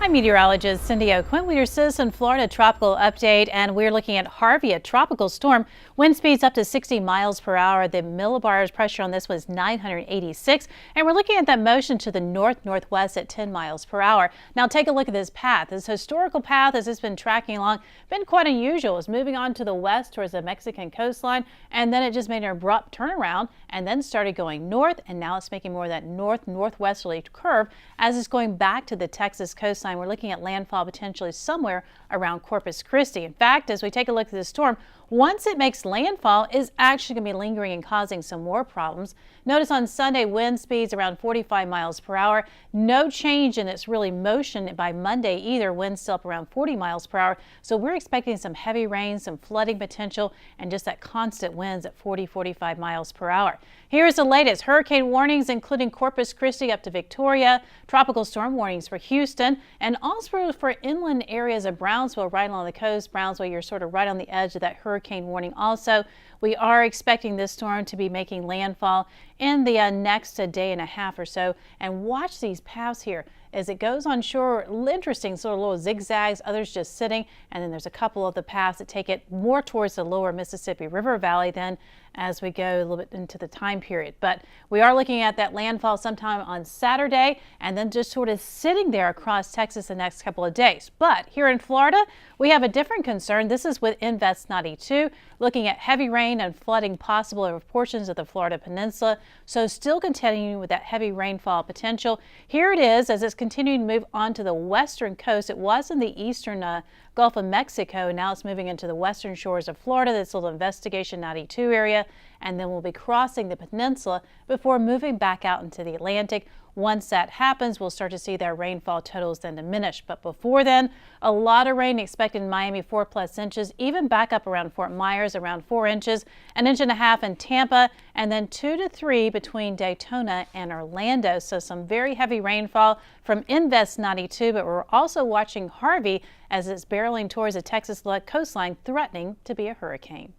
I'm meteorologist Cindy O'Quinn with your Citizen Florida tropical update, and we're looking at Harvey, a tropical storm. Wind speeds up to 60 miles per hour. The millibar pressure on this was 986, and we're looking at that motion to the north-northwest at 10 miles per hour. Now take a look at this path. This historical path, as it's been tracking along, been quite unusual. It's moving on to the west towards the Mexican coastline, and then it just made an abrupt turnaround and then started going north, and now it's making more of that north-northwesterly curve as it's going back to the Texas coastline. We're looking at landfall potentially somewhere around Corpus Christi. In fact, as we take a look at this storm, once it makes landfall, is actually going to be lingering and causing some more problems. Notice on Sunday, wind speeds around 45 miles per hour. No change in its really motion by Monday either. Winds still up around 40 miles per hour. So we're expecting some heavy rain, some flooding potential, and just that constant winds at 40-45 miles per hour. Here's the latest hurricane warnings, including Corpus Christi up to Victoria, tropical storm warnings for Houston, and also for inland areas of Brownsville right along the coast. Brownsville, you're sort of right on the edge of that hurricane warning. Also, we are expecting this storm to be making landfall in the next day and a half or so. And watch these paths here as it goes on shore. Interesting sort of little zigzags, others just sitting, and then there's a couple of the paths that take it more towards the lower Mississippi River Valley then as we go a little bit into the time period. But we are looking at that landfall sometime on Saturday and then just sort of sitting there across Texas the next couple of days. But here in Florida, we have a different concern. This is with Invest 92, looking at heavy rain and flooding possible over portions of the Florida Peninsula. So still continuing with that heavy rainfall potential. Here it is as it's continuing to move on to the western coast. It was in the eastern Gulf of Mexico. Now it's moving into the western shores of Florida, this little Investigation 92 area, and then we'll be crossing the peninsula before moving back out into the Atlantic. Once that happens, we'll start to see their rainfall totals then diminish. But before then, a lot of rain expected in Miami, 4+ inches, even back up around Fort Myers, around 4 inches, 1.5 inches in Tampa, and then 2 to 3 between Daytona and Orlando. So some very heavy rainfall from Invest 92, but we're also watching Harvey as it's barreling towards the Texas coastline, threatening to be a hurricane.